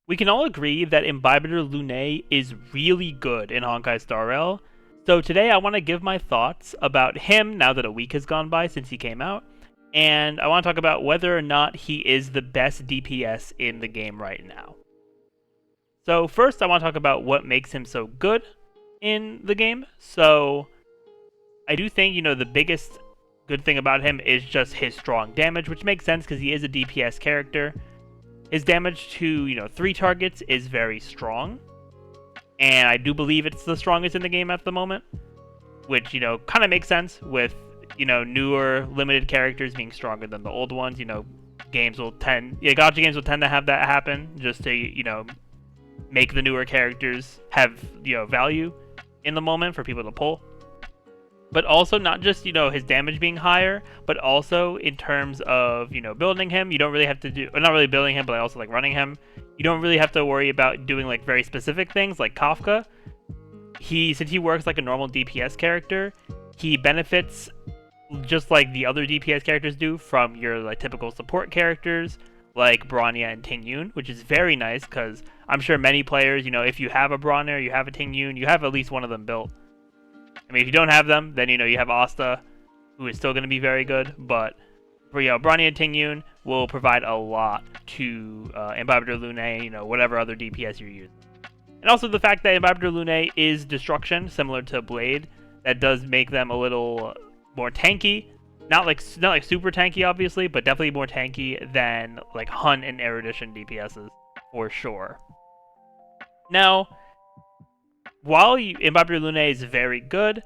We can all agree that Imbibitor Lunae is really good in Honkai Star Rail, so today I want to give my thoughts about him now that a week has gone by since he came out, and I want to talk about whether or not he is the best DPS in the game right now. So first I want to talk about what makes him so good in the game. So I do think, the biggest good thing about him is just his strong damage, which makes sense because he is a DPS character. His damage to, 3 targets is very strong, and I do believe it's the strongest in the game at the moment, which, kind of makes sense with, newer limited characters being stronger than the old ones. Gacha games will tend to have that happen just to, make the newer characters have, value in the moment for people to pull. But also not just, his damage being higher, but also in terms of, building him. You don't really have to do, not really building him, but also like running him. You don't really have to worry about doing like very specific things like Kafka. Since he works like a normal DPS character, he benefits just like the other DPS characters do from your like typical support characters like Bronya and Ting Yun, which is very nice because I'm sure many players, if you have a Bronya, you have a Ting Yun, you have at least one of them built. I mean, if you don't have them, then, you have Asta, who is still going to be very good, but, Bronya and Ting Yun will provide a lot to Imbibitor Lunae, whatever other DPS you're using. And also the fact that Imbibitor Lunae is destruction, similar to Blade, that does make them a little more tanky. Not like super tanky, obviously, but definitely more tanky than, like, Hunt and Erudition DPSs, for sure. Now, while Imbibitor Lunae is very good,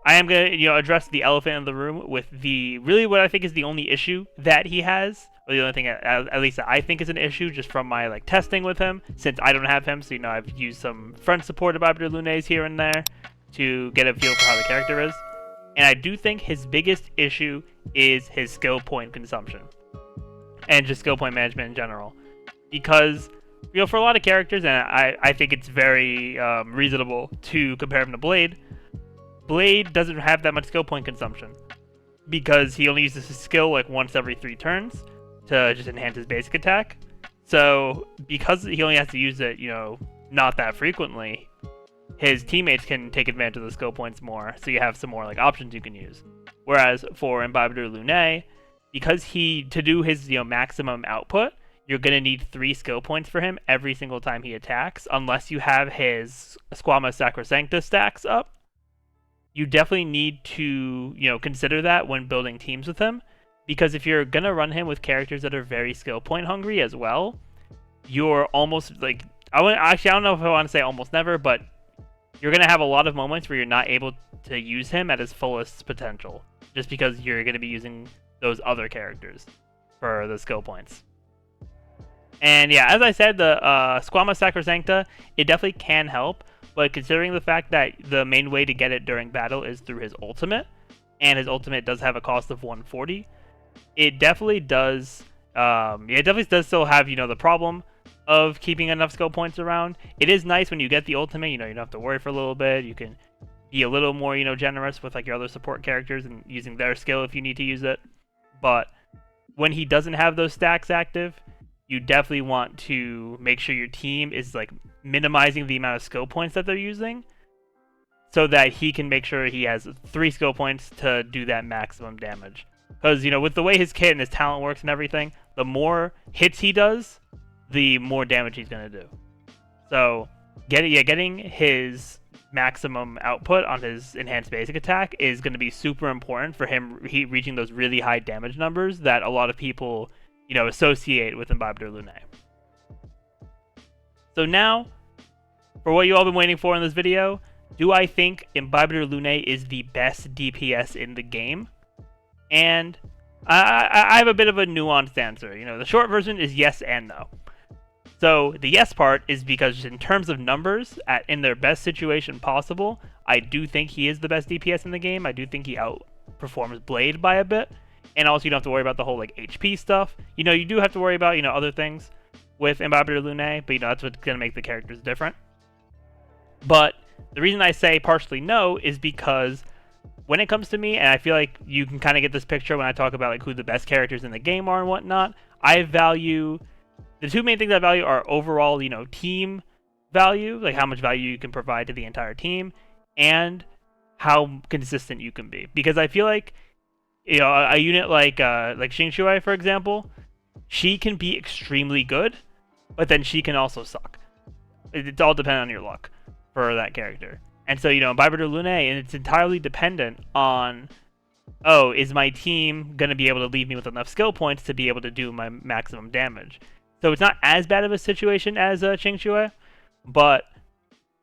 I am going to address the elephant in the room with what I think is the only issue that he has, or the only thing at least that I think is an issue just from my like testing with him, since I don't have him. So I've used some friend support Imbibitor Lunae's here and there to get a feel for how the character is, and I do think his biggest issue is his skill point consumption and just skill point management in general, because for a lot of characters, and I think it's very reasonable to compare him to Blade. Blade doesn't have that much skill point consumption because he only uses his skill like once every 3 turns to just enhance his basic attack. So because he only has to use it, not that frequently, his teammates can take advantage of the skill points more, so you have some more like options you can use. Whereas for Imbibitor Lunae, because to do his maximum output, you're going to need 3 skill points for him every single time he attacks, unless you have his Squama Sacrosancta stacks up. You definitely need to, consider that when building teams with him, because if you're going to run him with characters that are very skill point hungry as well, you're almost like, I don't know if I want to say almost never, but you're going to have a lot of moments where you're not able to use him at his fullest potential, just because you're going to be using those other characters for the skill points. And yeah, as I said, the Squama Sacrosancta, it definitely can help, but considering the fact that the main way to get it during battle is through his ultimate, and his ultimate does have a cost of 140, it definitely does still have, the problem of keeping enough skill points around. It is nice when you get the ultimate, you don't have to worry for a little bit, you can be a little more, generous with like your other support characters and using their skill if you need to use it. But when he doesn't have those stacks active, you definitely want to make sure your team is like minimizing the amount of skill points that they're using, so that he can make sure he has 3 skill points to do that maximum damage. Because, with the way his kit and his talent works and everything, the more hits he does, the more damage he's going to do. So, getting his maximum output on his enhanced basic attack is going to be super important for him reaching those really high damage numbers that a lot of people associate with Imbibitor Lunae. So now, for what you all been waiting for in this video, do I think Imbibitor Lunae is the best DPS in the game? And I have a bit of a nuanced answer. The short version is yes and no. So the yes part is because in terms of numbers, in their best situation possible, I do think he is the best DPS in the game. I do think he outperforms Blade by a bit. And also, you don't have to worry about the whole like HP stuff. You do have to worry about other things with Imbibitor Lunae, but that's what's gonna make the characters different. But the reason I say partially no is because when it comes to me, and I feel like you can kind of get this picture when I talk about like who the best characters in the game are and whatnot, I value the two main things I value are overall, team value, like how much value you can provide to the entire team, and how consistent you can be. Because I feel like, a unit like Xing, for example, she can be extremely good, but then she can also suck. It's all dependent on your luck for that character. And so, Imbibitor Lunae, and it's entirely dependent on, is my team going to be able to leave me with enough skill points to be able to do my maximum damage? So it's not as bad of a situation as Xing, but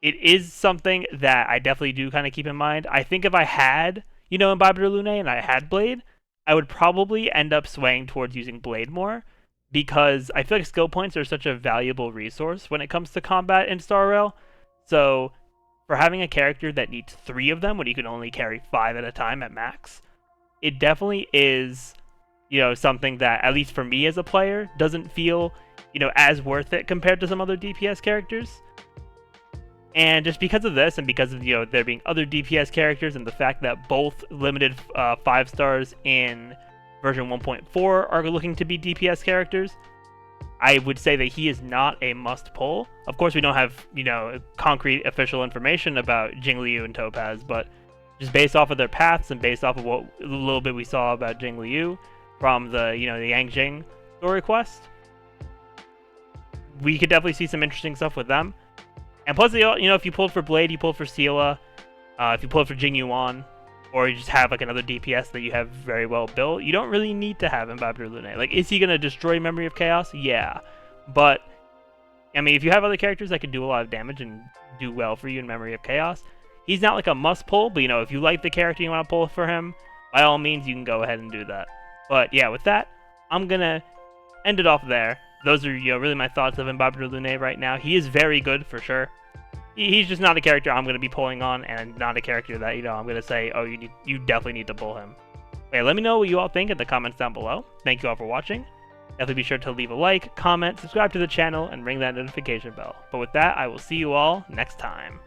it is something that I definitely do kind of keep in mind. I think if I had, Imbibitor Lunae and I had Blade, I would probably end up swaying towards using Blade more, because I feel like skill points are such a valuable resource when it comes to combat in Star Rail. So for having a character that needs 3 of them when you can only carry 5 at a time at max, it definitely is, something that, at least for me as a player, doesn't feel, as worth it compared to some other DPS characters. And just because of this, and because of, there being other DPS characters, and the fact that both limited 5 stars in version 1.4 are looking to be DPS characters, I would say that he is not a must-pull. Of course, we don't have, concrete official information about Jingliu and Topaz, but just based off of their paths and based off of what a little bit we saw about Jingliu from the, the Yangjing story quest, we could definitely see some interesting stuff with them. And plus, if you pulled for Blade, you pulled for Seele. If you pulled for Jingyuan, or you just have like another DPS that you have very well built, you don't really need to have Imbibitor Lunae. Like, is he going to destroy Memory of Chaos? Yeah. But, I mean, if you have other characters that can do a lot of damage and do well for you in Memory of Chaos, he's not like a must-pull, but, if you like the character you want to pull for him, by all means, you can go ahead and do that. But, yeah, with that, I'm going to end it off there. Those are, really my thoughts of Imbibitor Lunae right now. He is very good, for sure. He's just not a character I'm going to be pulling on, and not a character that, I'm going to say, oh, you definitely need to pull him. Okay, let me know what you all think in the comments down below. Thank you all for watching. Definitely be sure to leave a like, comment, subscribe to the channel, and ring that notification bell. But with that, I will see you all next time.